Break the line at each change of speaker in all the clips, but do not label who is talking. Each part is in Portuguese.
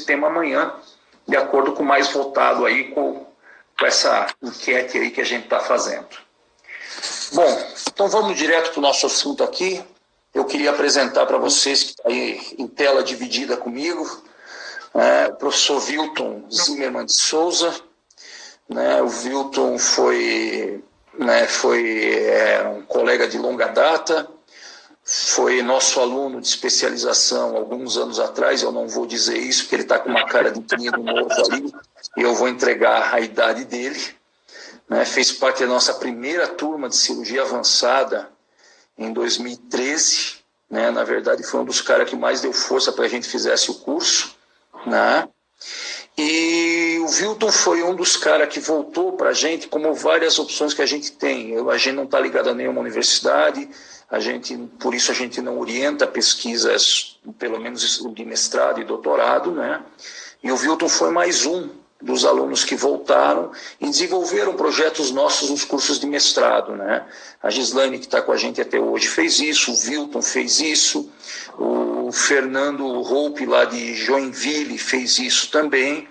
tema amanhã, de acordo com o mais votado aí, com essa enquete aí que a gente está fazendo. Bom, então vamos direto para o nosso assunto aqui. Eu queria apresentar para vocês, que está aí em tela dividida comigo, o professor Wilton Zimmermann de Souza. O Wilton foi um colega de longa data, foi nosso aluno de especialização alguns anos atrás. Eu não vou dizer isso, porque ele está com uma cara de menino novo ali, e eu vou entregar a idade dele. Fez parte da nossa primeira turma de cirurgia avançada em 2013. Na verdade, foi um dos caras que mais deu força para a gente fizesse o curso. E o Wilton foi um dos caras que voltou para a gente, como várias opções que a gente tem. A gente não está ligado a nenhuma universidade, por isso a gente não orienta pesquisas, pelo menos de mestrado e doutorado. E o Wilton foi mais um dos alunos que voltaram e desenvolveram projetos nossos nos cursos de mestrado. A Gislaine, que está com a gente até hoje, fez isso, o Wilton fez isso, o Fernando Roupe, lá de Joinville, fez isso também.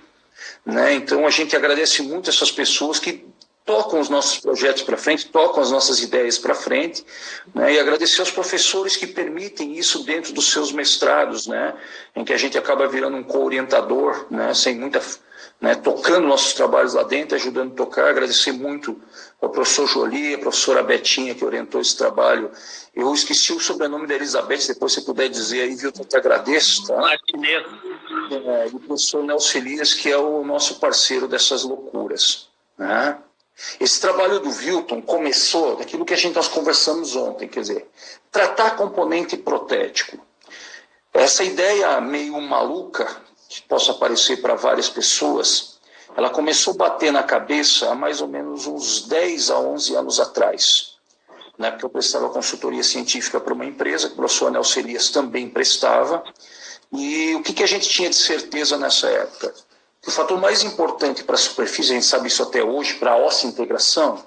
Então a gente agradece muito essas pessoas que tocam os nossos projetos para frente, tocam as nossas ideias para frente, e agradecer aos professores que permitem isso dentro dos seus mestrados, em que a gente acaba virando um co-orientador, sem muita... tocando nossos trabalhos lá dentro, ajudando a tocar. Agradecer muito ao professor Jolie, a professora Betinha, que orientou esse trabalho. Eu esqueci o sobrenome da Elizabeth, depois se puder dizer aí, Wilton, te agradeço. Tá? E o professor Nelson Elias, que é o nosso parceiro dessas loucuras. Esse trabalho do Wilton começou daquilo que nós conversamos ontem, quer dizer, tratar componente protético. Essa ideia meio maluca, que possa aparecer para várias pessoas, ela começou a bater na cabeça há mais ou menos uns 10 a 11 anos atrás. Porque eu prestava consultoria científica para uma empresa, que o professor Nelson Elias também prestava. E o que a gente tinha de certeza nessa época? O fator mais importante para a superfície, a gente sabe isso até hoje, para a osso-integração,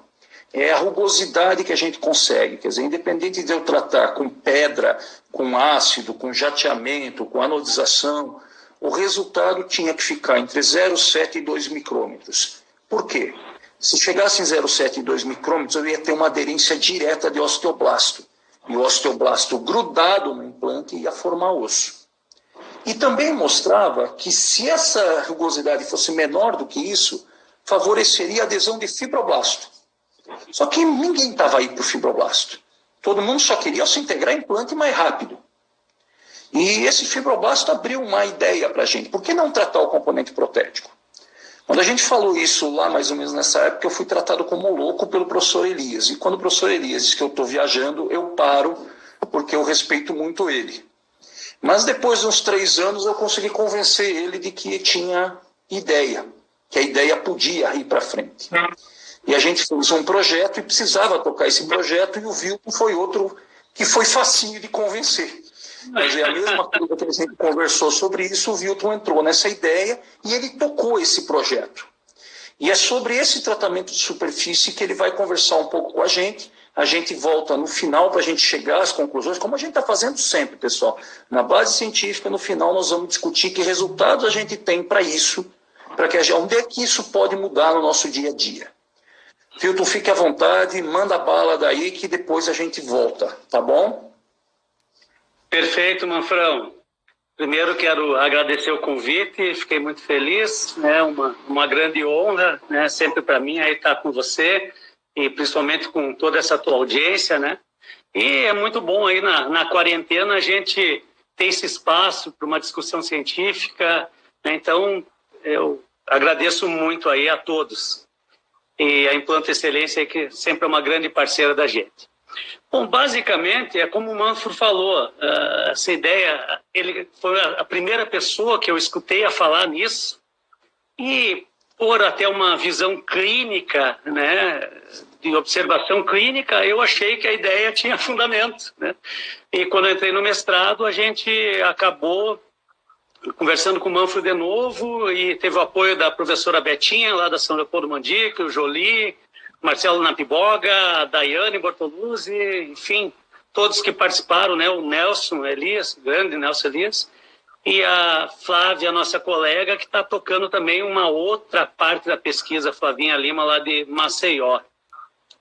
é a rugosidade que a gente consegue. Quer dizer, independente de eu tratar com pedra, com ácido, com jateamento, com anodização, o resultado tinha que ficar entre 0,7 e 2 micrômetros. Por quê? Se chegasse em 0,7 e 2 micrômetros, eu ia ter uma aderência direta de osteoblasto. E o osteoblasto grudado no implante ia formar osso. E também mostrava que se essa rugosidade fosse menor do que isso, favoreceria a adesão de fibroblasto. Só que ninguém estava aí para o fibroblasto. Todo mundo só queria se integrar implante mais rápido. E esse fibroblasto abriu uma ideia para a gente. Por que não tratar o componente protético? Quando a gente falou isso lá, mais ou menos nessa época, eu fui tratado como louco pelo professor Elias. E quando o professor Elias diz que eu estou viajando, eu paro, porque eu respeito muito ele. Mas depois de uns 3 anos, eu consegui convencer ele de que tinha ideia, que a ideia podia ir para frente. E a gente fez um projeto e precisava tocar esse projeto, e o Wilton foi outro que foi facinho de convencer. Quer dizer, a mesma coisa que a gente conversou sobre isso, o Wilton entrou nessa ideia e ele tocou esse projeto. E é sobre esse tratamento de superfície que ele vai conversar um pouco com a gente. A gente volta no final para a gente chegar às conclusões, como a gente está fazendo sempre, pessoal. Na base científica, no final, nós vamos discutir que resultados a gente tem para isso, onde é que isso pode mudar no nosso dia a dia. Wilton, fique à vontade, manda a bala daí que depois a gente volta, tá bom?
Perfeito, Manfrão. Primeiro quero agradecer o convite, fiquei muito feliz, uma grande honra, sempre para mim aí estar com você e principalmente com toda essa tua audiência, E é muito bom aí na quarentena a gente ter esse espaço para uma discussão científica, Então eu agradeço muito aí a todos e a Implanta Excelência que sempre é uma grande parceira da gente. Bom, basicamente, é como o Manfro falou, essa ideia, ele foi a primeira pessoa que eu escutei a falar nisso, e por até uma visão clínica, de observação clínica, eu achei que a ideia tinha fundamento, E quando eu entrei no mestrado, a gente acabou conversando com o Manfro de novo, e teve o apoio da professora Betinha, lá da São Leopoldo Mandica, o Jolie, Marcelo Napiboga, a Daiane Bortoluzzi, enfim, todos que participaram, o Nelson Elias, grande Nelson Elias. e a Flávia, nossa colega, que está tocando também uma outra parte da pesquisa, Flavinha Lima, lá de Maceió,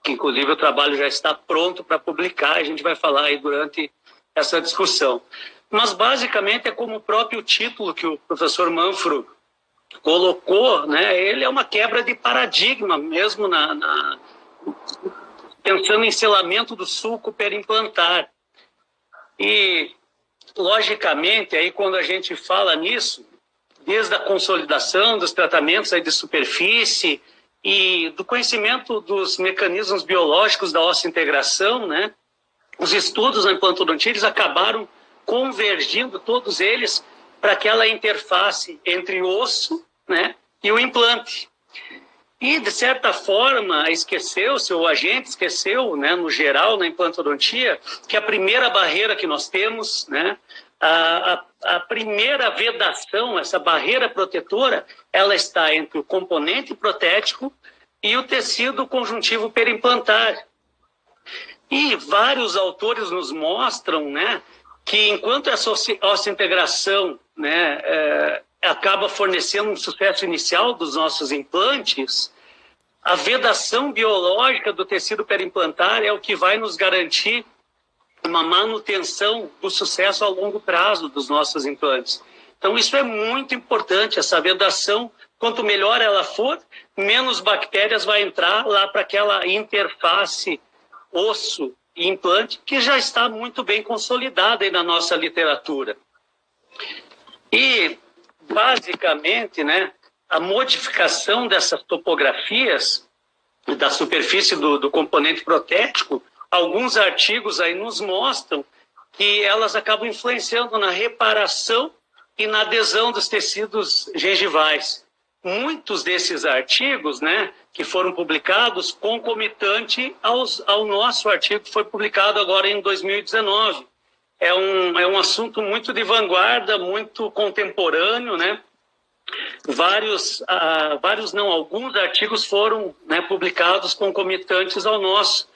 que inclusive o trabalho já está pronto para publicar, a gente vai falar aí durante essa discussão. Mas basicamente é como o próprio título que o professor Manfro colocou, né? Ele é uma quebra de paradigma mesmo pensando em selamento do sulco perimplantar. E, logicamente, aí quando a gente fala nisso, desde a consolidação dos tratamentos aí de superfície e do conhecimento dos mecanismos biológicos da osseointegração, né? Os estudos na implantodontia eles acabaram convergindo, todos eles, para aquela interface entre o osso, né, e o implante. E, de certa forma, esqueceu-se, ou a gente esqueceu, né, no geral, na implantodontia, que a primeira barreira que nós temos, né, a primeira vedação, essa barreira protetora, ela está entre o componente protético e o tecido conjuntivo perimplantar. E vários autores nos mostram, né, que enquanto essa osseointegração, né, acaba fornecendo um sucesso inicial dos nossos implantes, a vedação biológica do tecido perimplantar é o que vai nos garantir uma manutenção do sucesso a longo prazo dos nossos implantes. Então, isso é muito importante, essa vedação, quanto melhor ela for, menos bactérias vai entrar lá para aquela interface osso e implante, que já está muito bem consolidada aí na nossa literatura. E, basicamente, né, a modificação dessas topografias da superfície do componente protético, alguns artigos aí nos mostram que elas acabam influenciando na reparação e na adesão dos tecidos gengivais. Muitos desses artigos, né, que foram publicados concomitante ao nosso artigo que foi publicado agora em 2019. É um assunto muito de vanguarda, muito contemporâneo, né? Alguns artigos foram, né, publicados concomitantes ao nosso.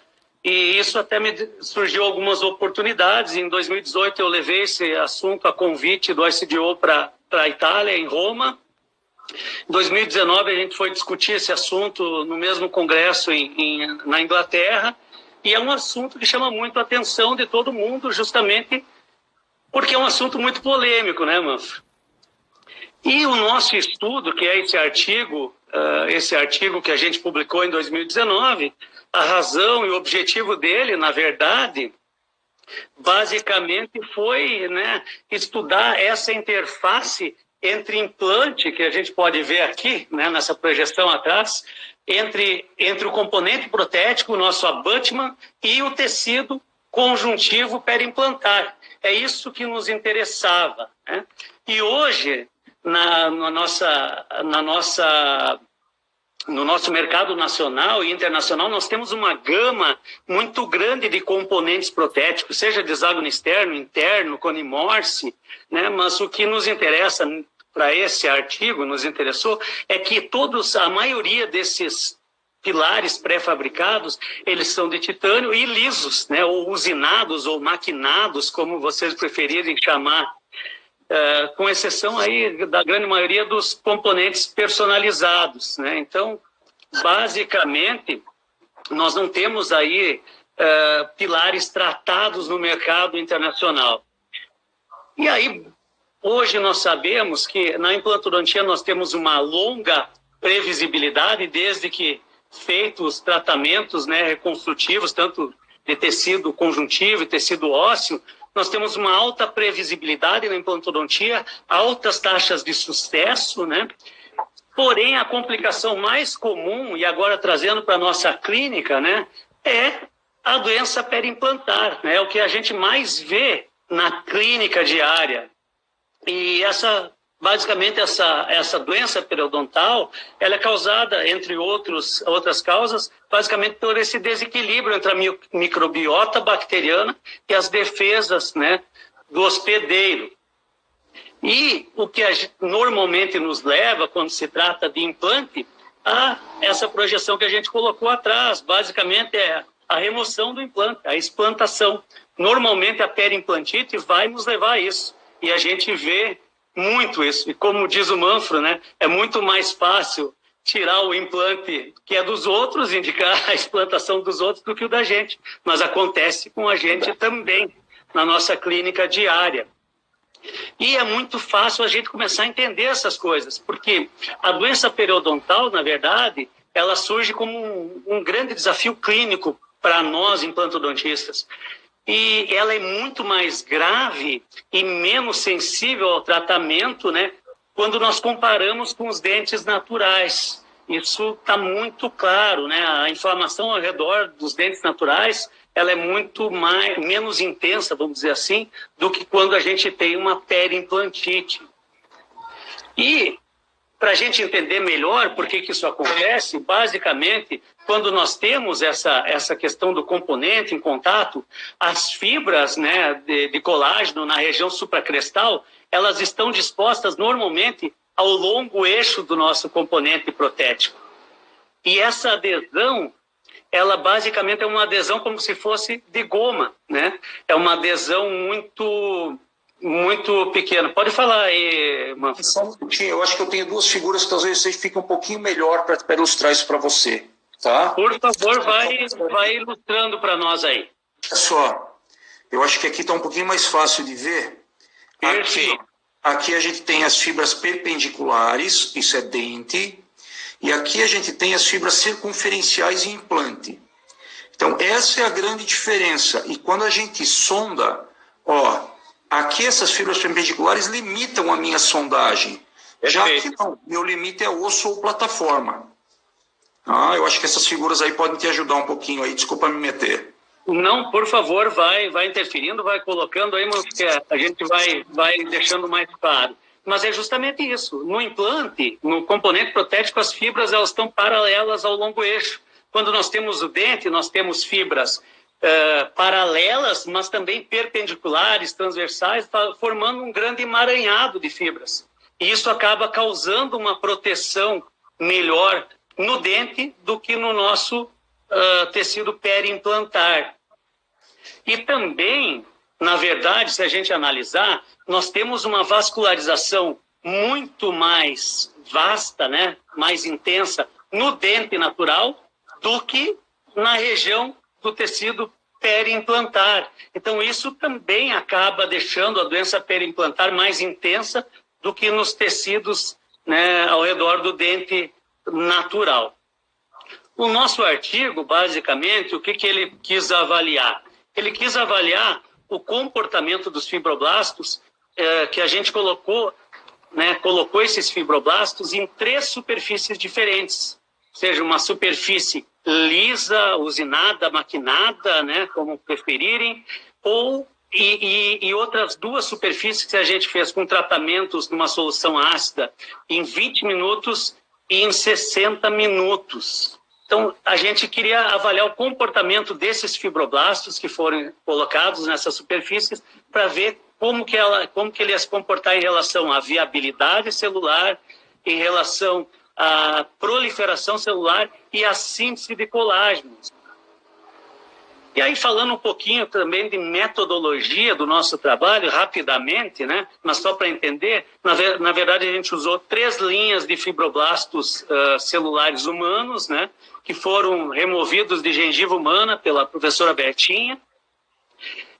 E isso até me surgiu algumas oportunidades. Em 2018 eu levei esse assunto a convite do ICDO para a Itália, em Roma. Em 2019 a gente foi discutir esse assunto no mesmo congresso na Inglaterra, e é um assunto que chama muito a atenção de todo mundo, justamente porque é um assunto muito polêmico, né, Manfro? E o nosso estudo, que é esse artigo que a gente publicou em 2019, a razão e o objetivo dele, na verdade, basicamente foi, né, estudar essa interface entre implante, que a gente pode ver aqui, né, nessa projeção atrás, entre o componente protético, o nosso abutment, e o tecido conjuntivo perimplantar. É isso que nos interessava, né? E hoje, no nosso mercado nacional e internacional, nós temos uma gama muito grande de componentes protéticos, seja de hexágono externo, interno, cone Morse, né? Mas o que nos interessa para esse artigo, nos interessou, é que a maioria desses pilares pré-fabricados, eles são de titânio e lisos, né? Ou usinados ou maquinados, como vocês preferirem chamar, com exceção aí da grande maioria dos componentes personalizados, né? Então, basicamente, nós não temos aí pilares tratados no mercado internacional. E aí, hoje nós sabemos que na implantodontia nós temos uma longa previsibilidade, desde que feitos os tratamentos, né, reconstrutivos, tanto de tecido conjuntivo e tecido ósseo, nós temos uma alta previsibilidade na implantodontia, altas taxas de sucesso, né? Porém, a complicação mais comum, e agora trazendo para a nossa clínica, né, é a doença perimplantar, né? O que a gente mais vê na clínica diária. E basicamente essa doença periodontal, ela é causada, entre outras causas, basicamente por esse desequilíbrio entre a microbiota bacteriana e as defesas, né, do hospedeiro. E o que normalmente nos leva, quando se trata de implante, a essa projeção que a gente colocou atrás. Basicamente é a remoção do implante, a explantação. Normalmente a periimplantite vai nos levar a isso. E a gente vê muito isso. E como diz o Manfro, né, é muito mais fácil tirar o implante que é dos outros, indicar a implantação dos outros do que o da gente. Mas acontece com a gente também, na nossa clínica diária. E é muito fácil a gente começar a entender essas coisas, porque a doença periodontal, na verdade, ela surge como um grande desafio clínico para nós, implantodontistas. E ela é muito mais grave e menos sensível ao tratamento, né, quando nós comparamos com os dentes naturais. Isso está muito claro, né? A inflamação ao redor dos dentes naturais, ela é muito menos intensa, vamos dizer assim, do que quando a gente tem uma periimplantite. E, para a gente entender melhor por que isso acontece, basicamente, quando nós temos essa questão do componente em contato, as fibras, né, de colágeno na região supracrestal, elas estão dispostas normalmente ao longo eixo do nosso componente protético. E essa adesão, ela basicamente é uma adesão como se fosse de goma, né? É uma adesão muito pequena. Pode falar aí, Manfro.
Só um minutinho, eu acho que eu tenho duas figuras que talvez vocês fiquem um pouquinho melhor para ilustrar isso para você, tá?
Por favor, vai ilustrando para nós aí.
Olha só, eu acho que aqui está um pouquinho mais fácil de ver. Aqui a gente tem as fibras perpendiculares, isso é dente, e aqui a gente tem as fibras circunferenciais e implante. Então, essa é a grande diferença. E quando a gente sonda, ó, aqui essas fibras perpendiculares limitam a minha sondagem. Já que não, meu limite é osso ou plataforma. Eu acho que essas figuras aí podem te ajudar um pouquinho aí, desculpa me meter.
Não, por favor, vai interferindo, vai colocando aí, porque a gente vai deixando mais claro. Mas é justamente isso. No implante, no componente protético, as fibras elas estão paralelas ao longo eixo. Quando nós temos o dente, nós temos fibras paralelas, mas também perpendiculares, transversais, formando um grande emaranhado de fibras. E isso acaba causando uma proteção melhor no dente do que no nosso tecido periimplantar. E também, na verdade, se a gente analisar, nós temos uma vascularização muito mais vasta, né, mais intensa no dente natural do que na região do tecido periimplantar. Então, isso também acaba deixando a doença periimplantar mais intensa do que nos tecidos, né, ao redor do dente natural. O nosso artigo, basicamente, o que ele quis avaliar? Ele quis avaliar o comportamento dos fibroblastos, que a gente colocou esses fibroblastos em 3 superfícies diferentes. Ou seja, uma superfície lisa, usinada, maquinada, né, como preferirem, e outras 2 superfícies que a gente fez com tratamentos numa solução ácida em 20 minutos e em 60 minutos. Então, a gente queria avaliar o comportamento desses fibroblastos que foram colocados nessas superfícies para ver como que ele ia se comportar em relação à viabilidade celular, em relação à proliferação celular e à síntese de colágeno. E aí, falando um pouquinho também de metodologia do nosso trabalho, rapidamente, né? Mas só para entender, na verdade a gente usou 3 linhas de fibroblastos celulares humanos, né? Que foram removidos de gengiva humana pela professora Bertinha.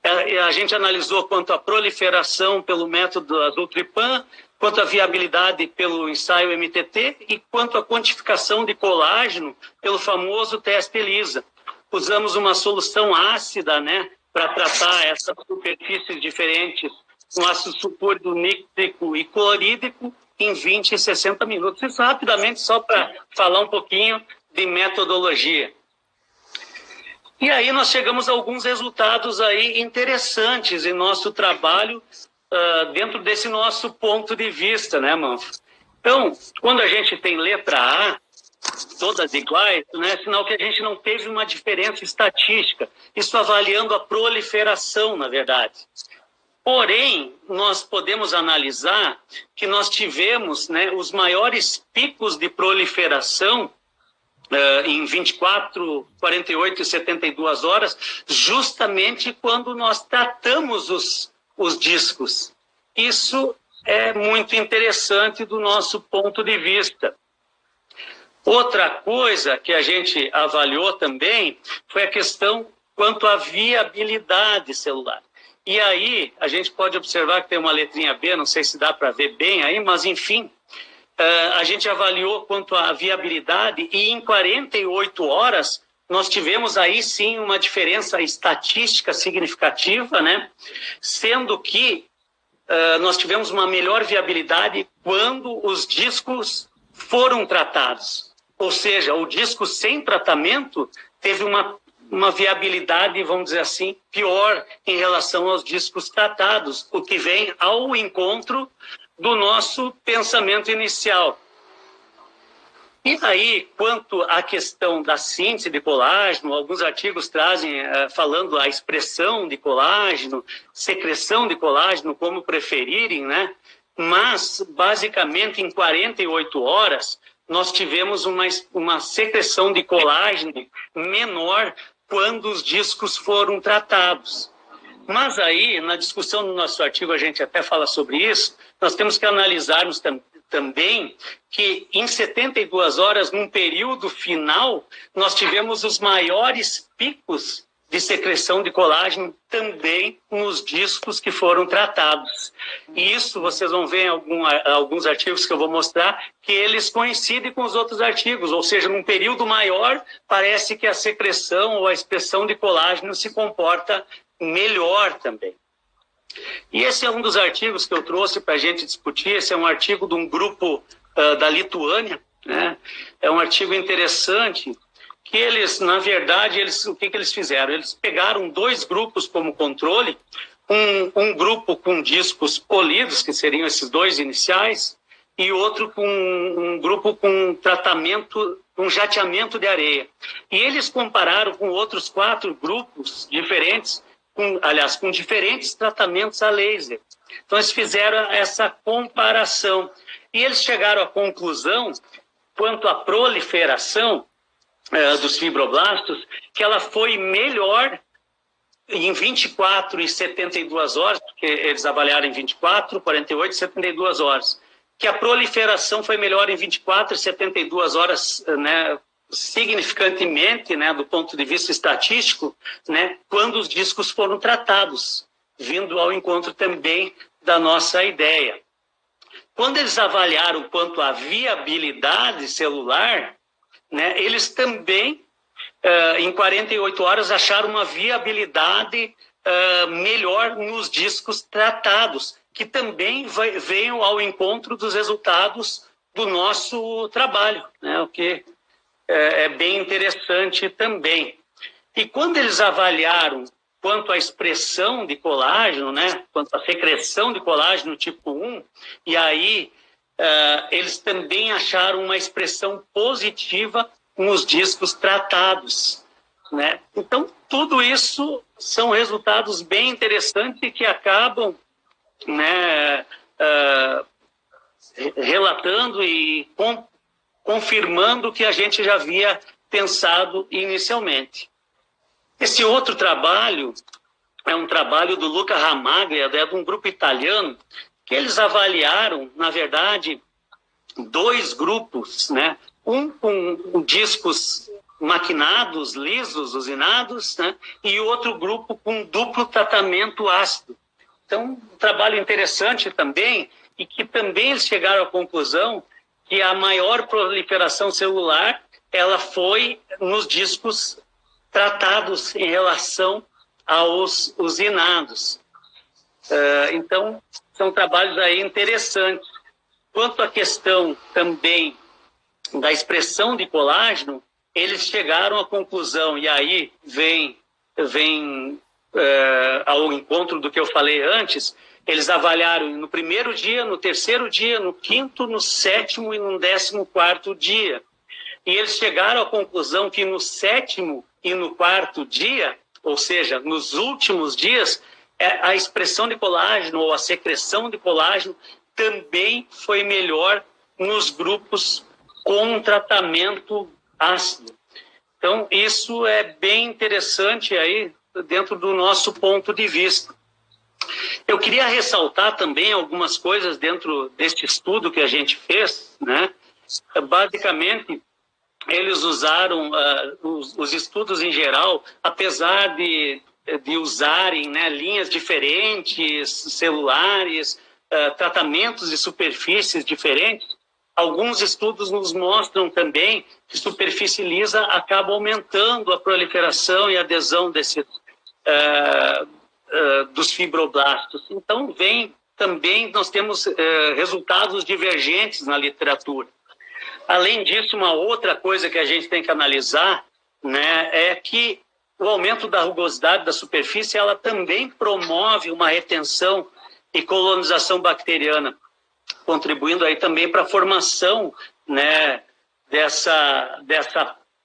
A gente analisou quanto à proliferação pelo método Adultripan, quanto à viabilidade pelo ensaio MTT e quanto à quantificação de colágeno pelo famoso teste ELISA. Usamos uma solução ácida, né, para tratar essas superfícies diferentes com ácido sulfúrico nítrico e clorídrico em 20 e 60 minutos. Isso rapidamente, só para falar um pouquinho de metodologia. E aí nós chegamos a alguns resultados aí interessantes em nosso trabalho dentro desse nosso ponto de vista, né, Manfro? Então, quando a gente tem letra A, todas iguais, né, é sinal que a gente não teve uma diferença estatística. Isso avaliando a proliferação, na verdade. Porém, nós podemos analisar que nós tivemos, né, os maiores picos de proliferação em 24, 48 e 72 horas, justamente quando nós tratamos os discos. Isso é muito interessante do nosso ponto de vista. Outra coisa que a gente avaliou também foi a questão quanto à viabilidade celular. E aí a gente pode observar que tem uma letrinha B, não sei se dá para ver bem aí, mas enfim, a gente avaliou quanto à viabilidade e em 48 horas nós tivemos aí sim uma diferença estatística significativa, né? Sendo que nós tivemos uma melhor viabilidade quando os discos foram tratados. Ou seja, o disco sem tratamento teve uma viabilidade, vamos dizer assim, pior em relação aos discos tratados, o que vem ao encontro do nosso pensamento inicial. E aí, quanto à questão da síntese de colágeno, alguns artigos trazem falando a expressão de colágeno, secreção de colágeno, como preferirem, né? Mas, basicamente, em 48 horas, nós tivemos uma secreção de colágeno menor quando os discos foram tratados. Mas aí, na discussão do nosso artigo, a gente até fala sobre isso, nós temos que analisarmos também que em 72 horas, num período final, nós tivemos os maiores picos de secreção de colágeno também nos discos que foram tratados. E isso vocês vão ver em alguns artigos que eu vou mostrar, que eles coincidem com os outros artigos, ou seja, num período maior, parece que a secreção ou a expressão de colágeno se comporta melhor também. E esse é um dos artigos que eu trouxe para a gente discutir. Esse é um artigo de um grupo da Lituânia, né? É um artigo interessante que eles, na verdade, o que eles fizeram? Eles pegaram 2 grupos como controle, um grupo com discos polidos, que seriam esses 2 iniciais, e outro com um grupo com tratamento, com jateamento de areia. E eles compararam com outros 4 grupos diferentes, com diferentes tratamentos a laser. Então, eles fizeram essa comparação. E eles chegaram à conclusão, quanto à proliferação dos fibroblastos, que ela foi melhor em 24 e 72 horas, porque eles avaliaram em 24, 48 e 72 horas, que a proliferação foi melhor em 24 e 72 horas, né, significantemente, né, do ponto de vista estatístico, né, quando os discos foram tratados, vindo ao encontro também da nossa ideia. Quando eles avaliaram quanto à viabilidade celular, né, eles também, em 48 horas, acharam uma viabilidade melhor nos discos tratados, que também venham ao encontro dos resultados do nosso trabalho, né, o que é bem interessante também. E quando eles avaliaram quanto à expressão de colágeno, né, quanto à secreção de colágeno tipo 1, e aí eles também acharam uma expressão positiva nos discos tratados, né? Então, tudo isso são resultados bem interessantes que acabam, né, relatando e confirmando o que a gente já havia pensado inicialmente. Esse outro trabalho é um trabalho do Luca Ramaglia, de um grupo italiano, que eles avaliaram, na verdade, 2 grupos, né? Um com discos maquinados, lisos, usinados, né? E outro grupo com duplo tratamento ácido. Então, um trabalho interessante também, e que também eles chegaram à conclusão que a maior proliferação celular ela foi nos discos tratados em relação aos usinados. Então, são trabalhos aí interessantes. Quanto à questão também da expressão de colágeno, eles chegaram à conclusão, e aí vem ao encontro do que eu falei antes, eles avaliaram no primeiro dia, no terceiro dia, no 5º, no 7º e no 14º dia. E eles chegaram à conclusão que no 7º e no 4º dia, ou seja, nos últimos dias, a expressão de colágeno ou a secreção de colágeno também foi melhor nos grupos com tratamento ácido. Então, isso é bem interessante aí dentro do nosso ponto de vista. Eu queria ressaltar também algumas coisas dentro deste estudo que a gente fez, né? Basicamente, eles usaram os estudos em geral, apesar de usarem, né, linhas diferentes, celulares, tratamentos de superfícies diferentes. Alguns estudos nos mostram também que superfície lisa acaba aumentando a proliferação e adesão dos fibroblastos. Então, também nós temos resultados divergentes na literatura. Além disso, uma outra coisa que a gente tem que analisar, né, é que o aumento da rugosidade da superfície ela também promove uma retenção e colonização bacteriana, contribuindo aí também para a formação, né,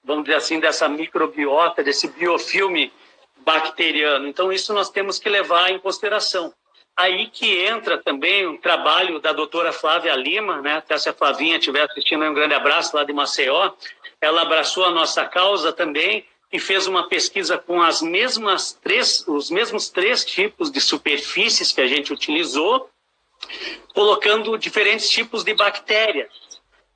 vamos dizer assim, dessa microbiota, desse biofilme bacteriano. Então, isso nós temos que levar em consideração. Aí que entra também o trabalho da doutora Flávia Lima, né? Até se a Flavinha estiver assistindo, um grande abraço lá de Maceió. Ela abraçou a nossa causa também e fez uma pesquisa com os mesmos 3 tipos de superfícies que a gente utilizou, colocando diferentes tipos de bactérias.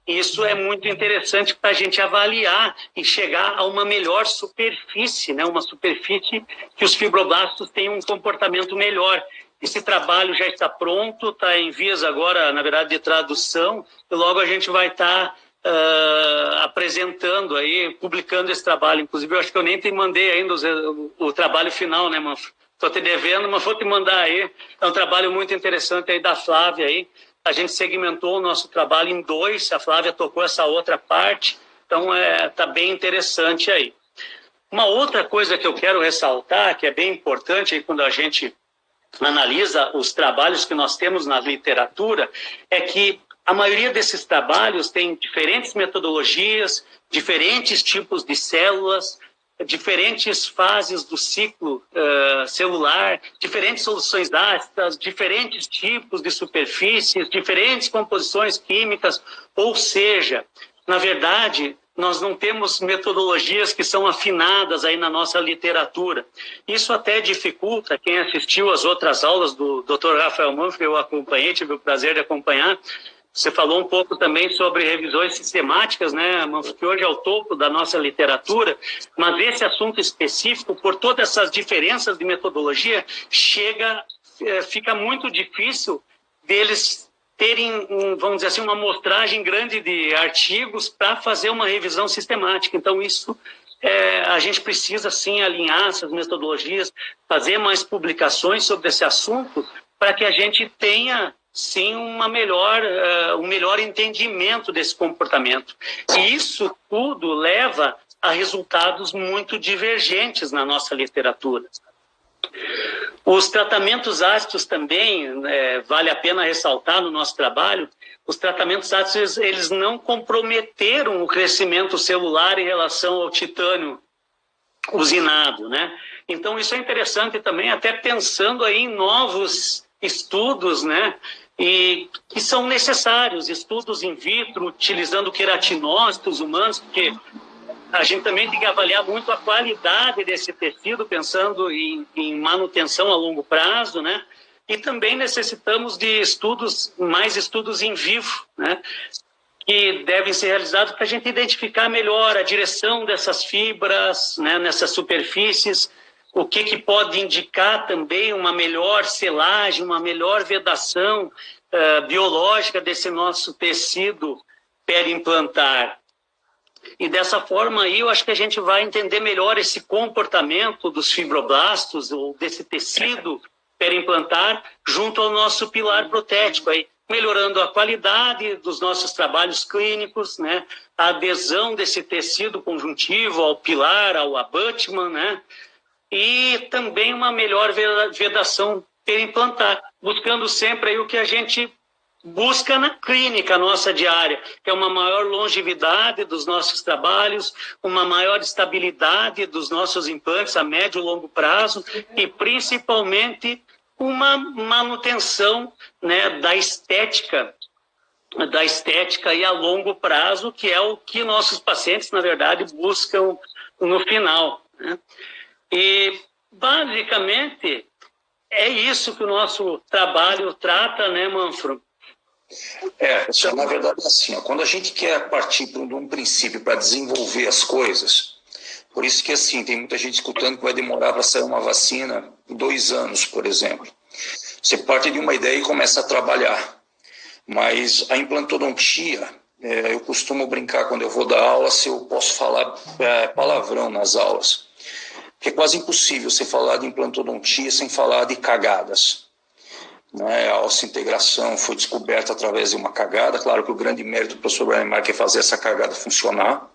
Isso é muito interessante para a gente avaliar e chegar a uma melhor superfície, né? Uma superfície que os fibroblastos tenham um comportamento melhor. Esse trabalho já está pronto, está em vias agora, na verdade, de tradução, e logo a gente vai estar apresentando aí, publicando esse trabalho. Inclusive, eu acho que eu nem te mandei ainda o trabalho final, né, Manfro? Estou te devendo, mas vou te mandar aí. É um trabalho muito interessante aí da Flávia aí. A gente segmentou o nosso trabalho em 2, a Flávia tocou essa outra parte, então está bem interessante aí. Uma outra coisa que eu quero ressaltar, que é bem importante aí quando a gente analisa os trabalhos que nós temos na literatura, é que a maioria desses trabalhos tem diferentes metodologias, diferentes tipos de células, diferentes fases do ciclo celular, diferentes soluções ácidas, diferentes tipos de superfícies, diferentes composições químicas, ou seja, na verdade, nós não temos metodologias que são afinadas aí na nossa literatura. Isso até dificulta quem assistiu às outras aulas do Dr. Rafael Manfro, que eu acompanhei, tive o prazer de acompanhar. Você falou um pouco também sobre revisões sistemáticas, né, Manfro, que hoje é o topo da nossa literatura, mas esse assunto específico, por todas essas diferenças de metodologia, fica muito difícil deles terem, vamos dizer assim, uma amostragem grande de artigos para fazer uma revisão sistemática. Então, isso a gente precisa, sim, alinhar essas metodologias, fazer mais publicações sobre esse assunto, para que a gente tenha, sim, um melhor entendimento desse comportamento. E isso tudo leva a resultados muito divergentes na nossa literatura. Os tratamentos ácidos também, vale a pena ressaltar no nosso trabalho, os tratamentos ácidos eles não comprometeram o crescimento celular em relação ao titânio usinado, né? Então isso é interessante também, até pensando aí em novos estudos, né? E que são necessários, estudos in vitro, utilizando queratinócitos humanos, porque a gente também tem que avaliar muito a qualidade desse tecido, pensando em manutenção a longo prazo, né? E também necessitamos de mais estudos em vivo, né? Que devem ser realizados para a gente identificar melhor a direção dessas fibras, né? Nessas superfícies, o que pode indicar também uma melhor selagem, uma melhor vedação biológica desse nosso tecido periimplantar. E dessa forma aí eu acho que a gente vai entender melhor esse comportamento dos fibroblastos, ou desse tecido periimplantar, junto ao nosso pilar protético, aí, melhorando a qualidade dos nossos trabalhos clínicos, né? A adesão desse tecido conjuntivo ao pilar, ao abutment, né? E também uma melhor vedação periimplantar, buscando sempre aí o que a gente busca na clínica nossa diária, que é uma maior longevidade dos nossos trabalhos, uma maior estabilidade dos nossos implantes a médio e longo prazo e, principalmente, uma manutenção, né, da estética e a longo prazo, que é o que nossos pacientes, na verdade, buscam no final, né? E, basicamente, é isso que o nosso trabalho trata, né, Manfro?
Na verdade é assim, quando a gente quer partir de um princípio para desenvolver as coisas, por isso que assim, tem muita gente escutando que vai demorar para sair uma vacina 2 anos, por exemplo. Você parte de uma ideia e começa a trabalhar. Mas a implantodontia, eu costumo brincar quando eu vou dar aula se eu posso falar palavrão nas aulas. Porque é quase impossível você falar de implantodontia sem falar de cagadas. Né? A ossa-integração foi descoberta através de uma cagada. Claro que o grande mérito do professor Brian Mark é fazer essa cagada funcionar.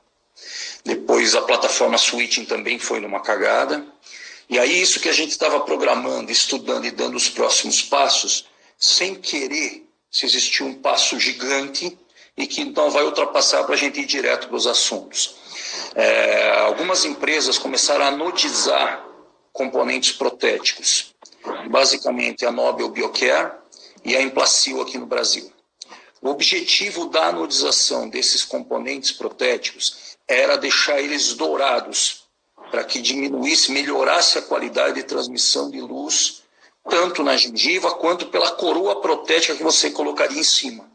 Depois a plataforma switching também foi numa cagada. E aí isso que a gente estava programando, estudando e dando os próximos passos, sem querer, se existia um passo gigante e que então vai ultrapassar para a gente ir direto para os assuntos. Algumas empresas começaram a nodizar componentes protéticos. Basicamente a Nobel Biocare e a Implacil aqui no Brasil. O objetivo da anodização desses componentes protéticos era deixar eles dourados, para que diminuísse, melhorasse a qualidade de transmissão de luz, tanto na gengiva quanto pela coroa protética que você colocaria em cima.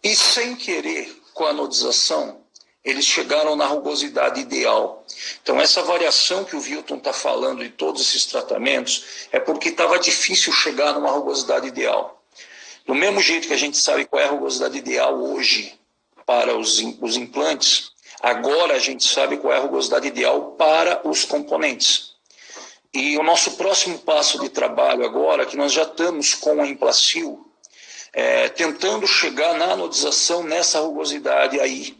E sem querer, com a anodização, eles chegaram na rugosidade ideal. Então, essa variação que o Wilton está falando de todos esses tratamentos é porque estava difícil chegar numa rugosidade ideal. Do mesmo jeito que a gente sabe qual é a rugosidade ideal hoje para os implantes, agora a gente sabe qual é a rugosidade ideal para os componentes. E o nosso próximo passo de trabalho agora, que nós já estamos com a Implacil, tentando chegar na anodização nessa rugosidade aí,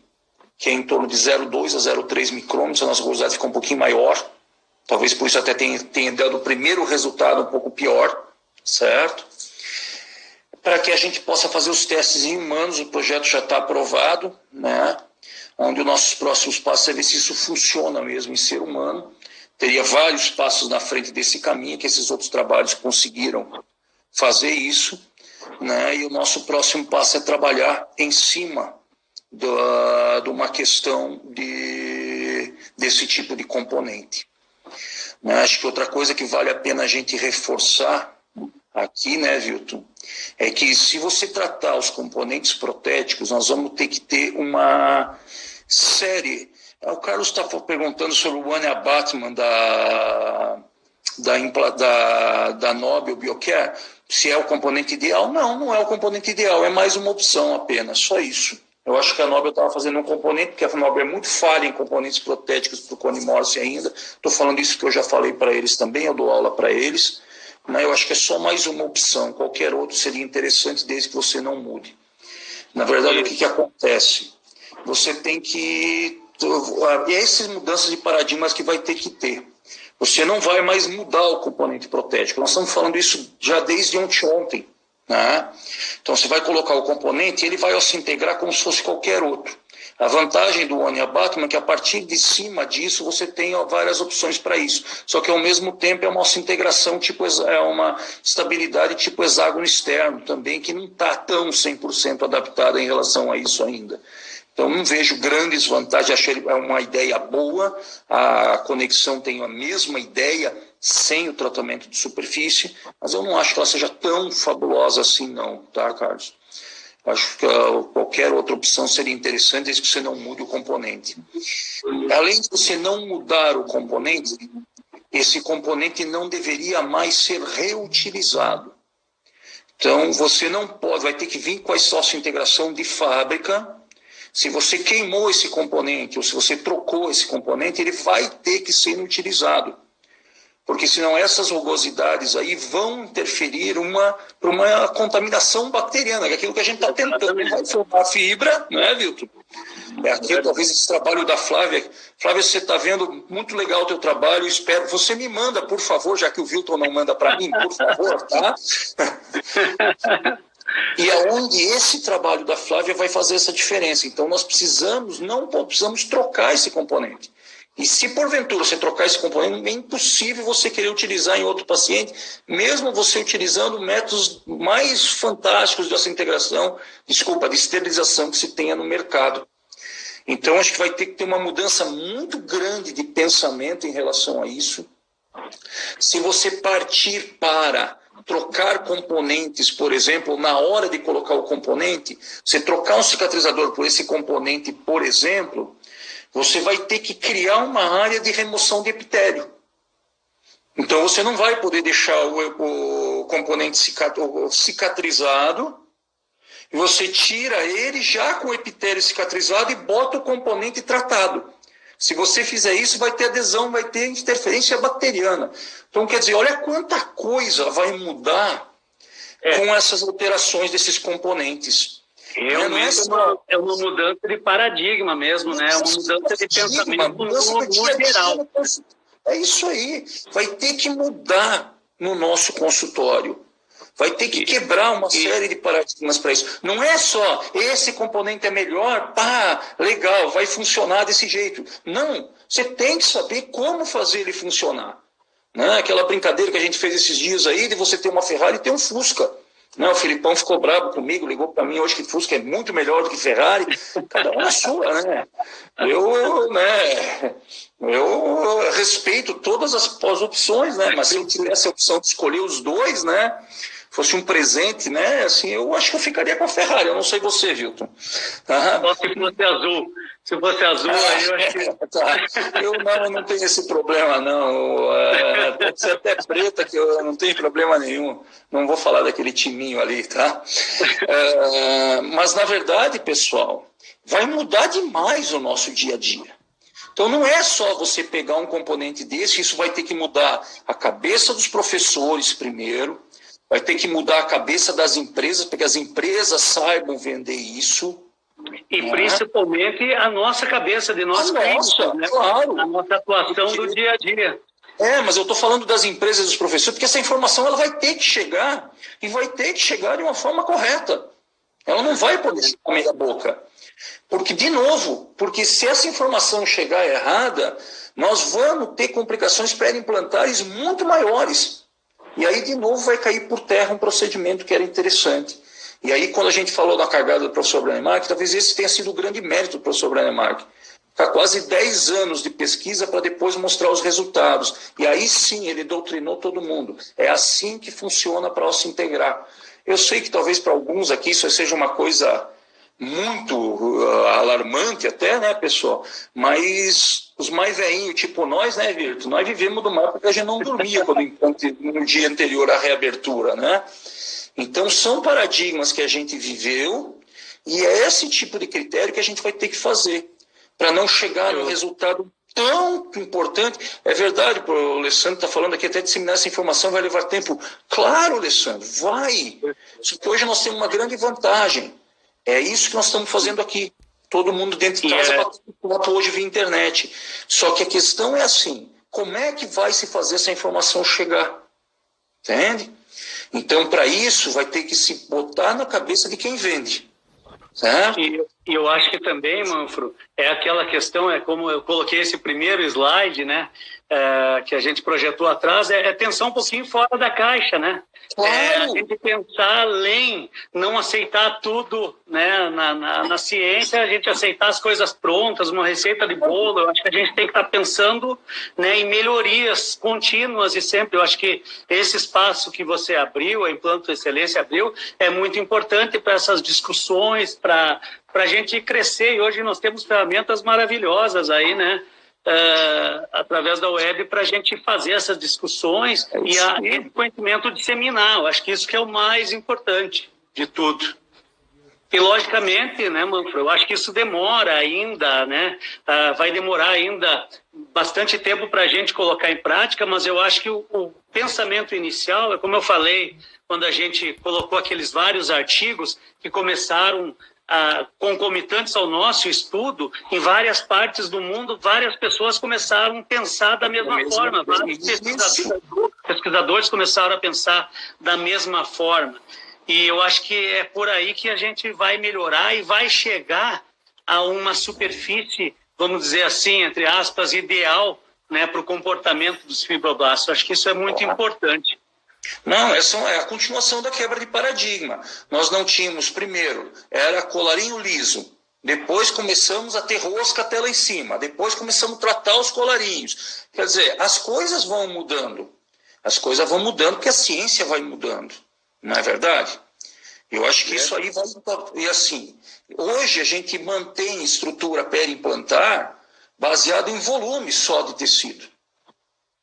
que é em torno de 0,2 a 0,3 micrômetros, a nossa rugosidade fica um pouquinho maior, talvez por isso até tenha dado o primeiro resultado um pouco pior, certo? Para que a gente possa fazer os testes em humanos, o projeto já está aprovado, né? Onde os nossos próximos passos é ver se isso funciona mesmo em ser humano. Teria vários passos na frente desse caminho, que esses outros trabalhos conseguiram fazer isso, né? E o nosso próximo passo é trabalhar em cima de uma questão desse tipo de componente. Acho que outra coisa que vale a pena a gente reforçar aqui, né, Wilton, é que se você tratar os componentes protéticos, nós vamos ter que ter uma série. O Carlos está perguntando sobre o One Abatman da Nobel Biocare, se é o componente ideal. Não é o componente ideal, é mais uma opção apenas, só isso. Eu acho que a Nobel estava fazendo um componente, porque a Nobel é muito falha em componentes protéticos para o Cone Morse ainda. Estou falando isso que eu já falei para eles também, eu dou aula para eles. Mas eu acho que é só mais uma opção. Qualquer outro seria interessante, desde que você não mude. Na verdade, o que acontece? Você tem que... E é essas mudanças de paradigmas que vai ter que ter. Você não vai mais mudar o componente protético. Nós estamos falando isso já desde ontem. Né? Então você vai colocar o componente e ele vai se integrar como se fosse qualquer outro. A vantagem do One Abatman é que a partir de cima disso você tem várias opções para isso. Só que ao mesmo tempo é uma integração, é uma estabilidade tipo hexágono externo também, que não está tão 100% adaptada em relação a isso ainda. Então não vejo grandes vantagens, achei uma ideia boa, a conexão tem a mesma ideia, sem o tratamento de superfície, mas eu não acho que ela seja tão fabulosa assim não, tá, Carlos? Acho que qualquer outra opção seria interessante, desde que você não mude o componente. Além de você não mudar o componente, esse componente não deveria mais ser reutilizado. Então, você não pode, vai ter que vir com a integração de fábrica. Se você queimou esse componente, ou se você trocou esse componente, ele vai ter que ser utilizado. Porque senão essas rugosidades aí vão interferir para uma contaminação bacteriana, que é aquilo que a gente está tentando, vai formar fibra, não é, Wilton? Aqui, talvez esse trabalho da Flávia. Flávia, você está vendo, muito legal o teu trabalho, espero. Você me manda, por favor, já que o Wilton não manda para mim, por favor, tá? E aonde esse trabalho da Flávia vai fazer essa diferença. Então nós não precisamos trocar esse componente. E se porventura você trocar esse componente, é impossível você querer utilizar em outro paciente, mesmo você utilizando métodos mais fantásticos dessa integração, de esterilização que se tenha no mercado. Então acho que vai ter que ter uma mudança muito grande de pensamento em relação a isso, Se você partir para trocar componentes, por exemplo, na hora de colocar o componente, você trocar um cicatrizador por esse componente, por exemplo, você vai ter que criar uma área de remoção de epitélio. Então você não vai poder deixar o componente cicatrizado, e você tira ele já com o epitélio cicatrizado e bota o componente tratado. Se você fizer isso, vai ter adesão, vai ter interferência bacteriana. Então, quer dizer, olha quanta coisa vai mudar com essas alterações desses componentes.
Realmente é uma mudança de paradigma mesmo, né? É uma mudança de pensamento no geral.
É isso aí. Vai ter que mudar no nosso consultório. Vai ter que quebrar uma série de paradigmas para isso. Não é só, esse componente é melhor, pá, legal, vai funcionar desse jeito. Não, você tem que saber como fazer ele funcionar. Né? Aquela brincadeira que a gente fez esses dias aí, de você ter uma Ferrari e ter um Fusca. Né? O Filipão ficou bravo comigo, ligou para mim hoje que Fusca é muito melhor do que Ferrari. Cada um na sua, né? Eu respeito todas as opções, né? Mas se eu tivesse a opção de escolher os dois, né? Fosse um presente, né? Assim, eu acho que eu ficaria com a Ferrari. Eu não sei você, Vilton.
Só se fosse azul. Se fosse azul, aí eu acho que...
Tá. Eu não tenho esse problema, não. Pode ser até preta, que eu não tenho problema nenhum. Não vou falar daquele timinho ali, tá? Mas, na verdade, pessoal, vai mudar demais o nosso dia a dia. Então, não é só você pegar um componente desse, isso vai ter que mudar a cabeça dos professores primeiro, vai ter que mudar a cabeça das empresas, para que as empresas saibam vender isso.
E principalmente a nossa cabeça de nós clínicos, né?
Claro.
A nossa atuação do dia a dia.
Mas eu estou falando das empresas e dos professores, porque essa informação ela vai ter que chegar, e vai ter que chegar de uma forma correta. Ela não vai poder ficar meia boca. Porque se essa informação chegar errada, nós vamos ter complicações pré-implantares muito maiores. E aí, de novo, vai cair por terra um procedimento que era interessante. E aí, quando a gente falou da cagada do professor Branemark, talvez esse tenha sido o grande mérito do professor Branemark. Ficar quase 10 anos de pesquisa para depois mostrar os resultados. E aí sim, ele doutrinou todo mundo. É assim que funciona para se integrar. Eu sei que talvez para alguns aqui isso seja uma coisa muito alarmante até, né, pessoal? Mas os mais velhinhos, tipo nós, né, Virto? Nós vivemos do mapa porque a gente não dormia no dia anterior à reabertura, né? Então, são paradigmas que a gente viveu e é esse tipo de critério que a gente vai ter que fazer para não chegar no resultado tão importante. É verdade, o Alessandro está falando aqui, até disseminar essa informação vai levar tempo. Claro, Alessandro, vai. Só que hoje nós temos uma grande vantagem. É isso que nós estamos fazendo aqui. Todo mundo dentro de casa batendo hoje via internet. Só que a questão é assim, como é que vai se fazer essa informação chegar? Entende? Então, para isso, vai ter que se botar na cabeça de quem vende. Certo?
E eu acho que também, Manfro, é aquela questão, é como eu coloquei esse primeiro slide, né, que a gente projetou atrás, é pensar um pouquinho fora da caixa, né? A gente pensar além, não aceitar tudo, né, na ciência, a gente aceitar as coisas prontas, uma receita de bolo. Eu acho que a gente tem que estar pensando, né, em melhorias contínuas e sempre. Eu acho que esse espaço que você abriu, a Implanto Excelência abriu, é muito importante para essas discussões, para a gente crescer. E hoje nós temos ferramentas maravilhosas aí, né? Através da web para a gente fazer essas discussões e esse conhecimento disseminar. Eu acho que isso que é o mais importante de tudo. E logicamente, né, Manfro, eu acho que isso demora ainda, né? Vai demorar ainda bastante tempo para a gente colocar em prática, mas eu acho que o pensamento inicial é como eu falei quando a gente colocou aqueles vários artigos que começaram concomitantes ao nosso estudo, em várias partes do mundo, várias pessoas começaram a pensar da mesma forma, vários pesquisadores começaram a pensar da mesma forma. E eu acho que é por aí que a gente vai melhorar e vai chegar a uma superfície, vamos dizer assim, entre aspas, ideal, né, para o comportamento dos fibroblastos. Eu acho que isso é muito importante.
Não, essa é a continuação da quebra de paradigma. Nós não tínhamos, primeiro, era colarinho liso, Depois começamos a ter rosca até lá em cima. Depois começamos a tratar os colarinhos. Quer dizer, as coisas vão mudando. As coisas vão mudando porque a ciência vai mudando. Não é verdade? Eu acho que isso aí vai... E assim, hoje a gente mantém estrutura perimplantar baseada em volume só de tecido.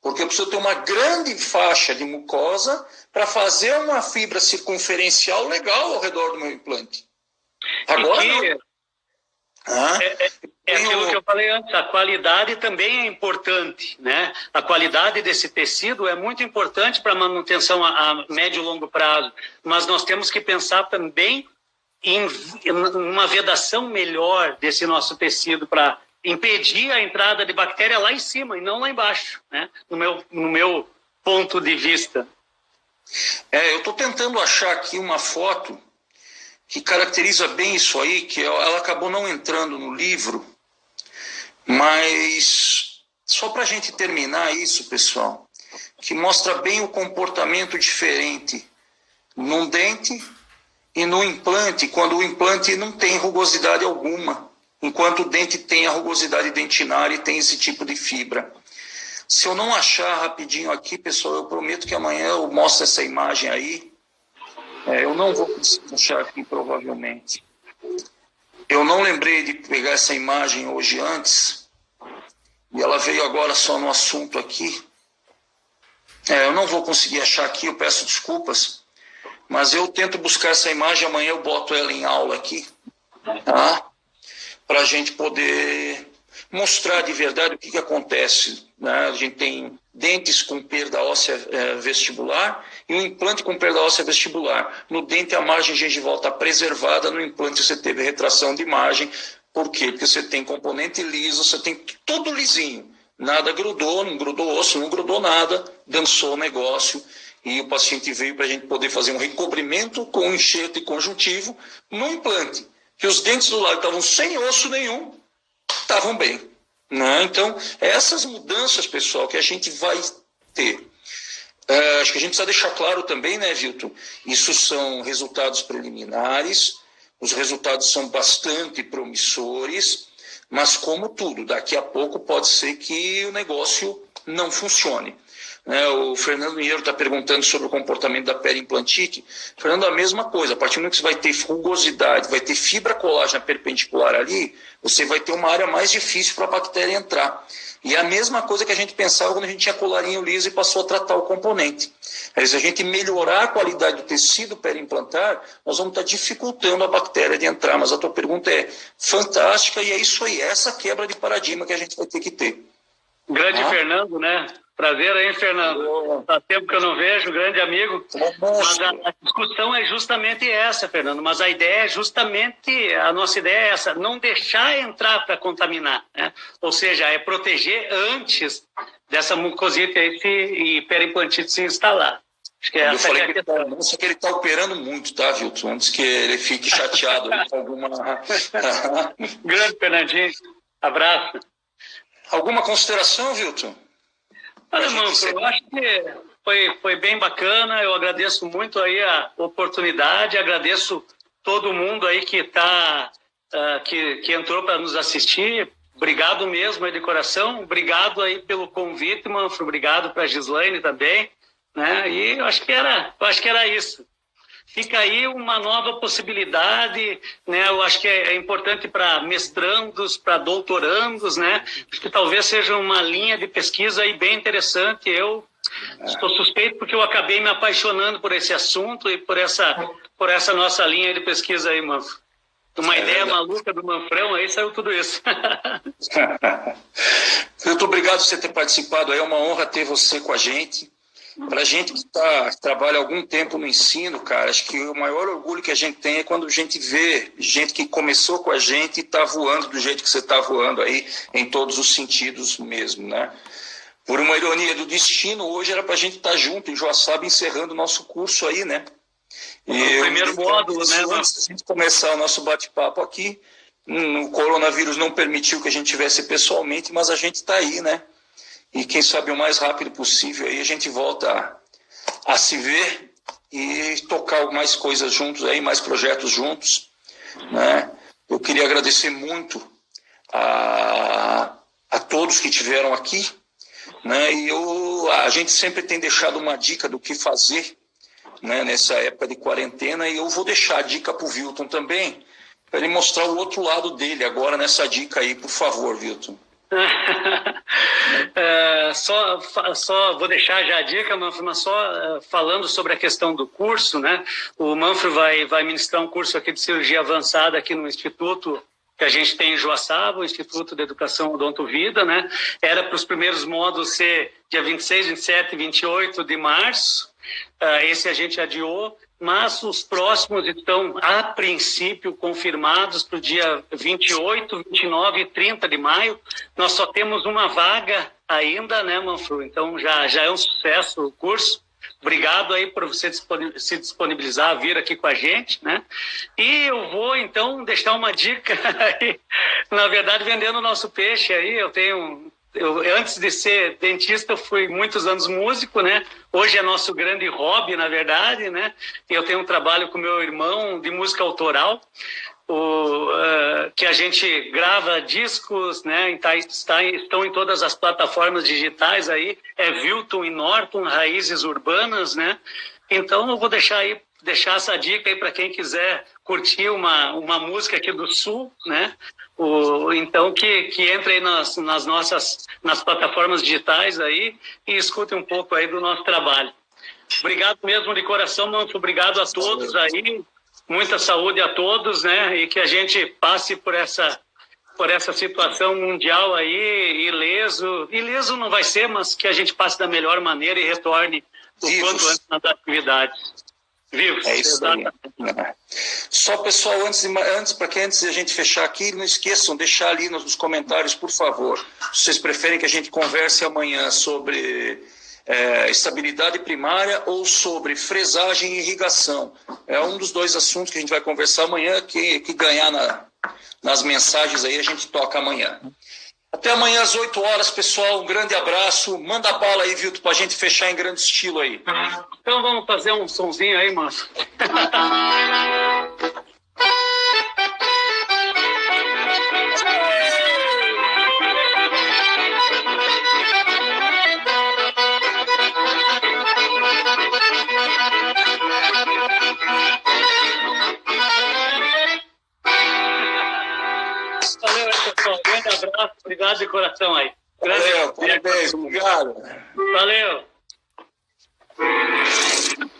Porque eu preciso ter uma grande faixa de mucosa para fazer uma fibra circunferencial legal ao redor do meu implante. Agora não.
É aquilo que eu falei antes, a qualidade também é importante, né? A qualidade desse tecido é muito importante para a manutenção a médio e longo prazo, mas nós temos que pensar também em uma vedação melhor desse nosso tecido para impedir a entrada de bactéria lá em cima e não lá embaixo, né? No meu ponto de vista.
Eu estou tentando achar aqui uma foto que caracteriza bem isso aí, que ela acabou não entrando no livro, mas só para a gente terminar isso, pessoal, que mostra bem o comportamento diferente num dente e no implante, quando o implante não tem rugosidade alguma, enquanto o dente tem a rugosidade dentinária e tem esse tipo de fibra. Se eu não achar rapidinho aqui, pessoal, eu prometo que amanhã eu mostro essa imagem aí. Eu não vou conseguir achar aqui, provavelmente. Eu não lembrei de pegar essa imagem hoje antes, e ela veio agora só no assunto aqui. Eu não vou conseguir achar aqui, eu peço desculpas, mas eu tento buscar essa imagem, amanhã eu boto ela em aula aqui, tá? Para a gente poder mostrar de verdade o que acontece, né? A gente tem dentes com perda óssea vestibular e um implante com perda óssea vestibular. No dente a margem gengival está preservada, no implante você teve retração de margem. Por quê? Porque você tem componente liso, você tem tudo lisinho. Nada grudou, não grudou osso, não grudou nada, dançou o negócio. E o paciente veio para a gente poder fazer um recobrimento com enxerto e conjuntivo no implante. Que os dentes do lado estavam sem osso nenhum, estavam bem. Né? Então, essas mudanças, pessoal, que a gente vai ter. Acho que a gente precisa deixar claro também, né, Vilton? Isso são resultados preliminares, os resultados são bastante promissores, mas como tudo, daqui a pouco pode ser que o negócio não funcione. O Fernando Mineiro está perguntando sobre o comportamento da periimplantite. Fernando, a mesma coisa. A partir do momento que você vai ter rugosidade, vai ter fibra colágena perpendicular ali, você vai ter uma área mais difícil para a bactéria entrar. E é a mesma coisa que a gente pensava quando a gente tinha colarinho liso e passou a tratar o componente. Se a gente melhorar a qualidade do tecido periimplantar, nós vamos estar dificultando a bactéria de entrar. Mas a tua pergunta é fantástica e é isso aí, essa quebra de paradigma que a gente vai ter que ter.
Grande Fernando, né? Prazer aí, Fernando. Há tempo que eu não vejo, grande amigo. Mas a discussão é justamente essa, Fernando. Mas a ideia é justamente, a nossa ideia é essa, não deixar entrar para contaminar, né? Ou seja, é proteger antes dessa mucosite e periimplantite se instalar. Acho que é essa que é a questão.
Só que ele está operando muito, tá, Vilton? Antes que ele fique chateado com alguma...
Grande Fernandinho. Abraço.
Alguma consideração, Vilton?
Olha, Manfro, eu acho que foi bem bacana, eu agradeço muito aí a oportunidade, agradeço todo mundo aí que que entrou para nos assistir, obrigado mesmo aí de coração, obrigado aí pelo convite, Manfro, obrigado para a Gislaine também, né? E eu acho que era isso. Fica aí uma nova possibilidade, né? Eu acho que é importante para mestrandos, para doutorandos, né? Acho que talvez seja uma linha de pesquisa aí bem interessante. Eu estou suspeito porque eu acabei me apaixonando por esse assunto e por essa nossa linha de pesquisa aí, Manfro. Uma ideia maluca do Manfrão, aí saiu tudo isso.
Muito obrigado por você ter participado. É uma honra ter você com a gente. Para a gente que trabalha algum tempo no ensino, cara, acho que o maior orgulho que a gente tem é quando a gente vê gente que começou com a gente e está voando do jeito que você está voando aí, em todos os sentidos mesmo, né? Por uma ironia do destino, hoje era para a gente estar junto em Joaçaba encerrando o nosso curso aí, né?
O primeiro módulo, né?
Antes de a gente começar o nosso bate-papo aqui, o coronavírus não permitiu que a gente tivesse pessoalmente, mas a gente está aí, né? E quem sabe o mais rápido possível aí a gente volta a se ver e tocar mais coisas juntos aí, mais projetos juntos, né? Eu queria agradecer muito a todos que estiveram aqui, né? E a gente sempre tem deixado uma dica do que fazer, né, nessa época de quarentena, e eu vou deixar a dica para o Vilton também, para ele mostrar o outro lado dele agora nessa dica aí, por favor, Vilton.
Só vou deixar já a dica, Manfro, mas só falando sobre a questão do curso, né? O Manfro vai ministrar um curso aqui de cirurgia avançada aqui no Instituto que a gente tem em Joaçaba, o Instituto de Educação Odonto Vida, né? Era para os primeiros módulos ser dia 26, 27 e 28 de março. Esse a gente adiou, mas os próximos estão, a princípio, confirmados para o dia 28, 29 e 30 de maio. Nós só temos uma vaga ainda, né, Manfro? Então já é um sucesso o curso. Obrigado aí por você se disponibilizar a vir aqui com a gente, né? E eu vou, então, deixar uma dica aí, na verdade, vendendo o nosso peixe aí. Antes de ser dentista, eu fui muitos anos músico, né? Hoje é nosso grande hobby, na verdade, né? Eu tenho um trabalho com meu irmão de música autoral, que a gente grava discos, né? Estão em todas as plataformas digitais aí, Vilton e Norton, Raízes Urbanas, né? Então eu vou deixar essa dica aí para quem quiser curtir uma música aqui do Sul, né? Então que entre aí nas plataformas digitais aí e escute um pouco aí do nosso trabalho. Obrigado mesmo de coração, Manfro. Obrigado a todos aí. Muita saúde a todos, né? E que a gente passe por essa situação mundial aí ileso. Ileso não vai ser, mas que a gente passe da melhor maneira e retorne o quanto antes nas atividades. Vivos.
É isso aí. Só, pessoal, antes de a gente fechar aqui, não esqueçam, deixar ali nos comentários, por favor. Se vocês preferem que a gente converse amanhã sobre estabilidade primária ou sobre fresagem e irrigação. É um dos dois assuntos que a gente vai conversar amanhã, que ganhar nas mensagens aí a gente toca amanhã. Até amanhã às 8 horas, pessoal. Um grande abraço. Manda a bala aí, Vilton, para a gente fechar em grande estilo aí.
Então vamos fazer um sonzinho aí, Márcio. Valeu, pessoal. Grande abraço. Obrigado de coração aí.
Valeu, parabéns. Obrigado.
Valeu.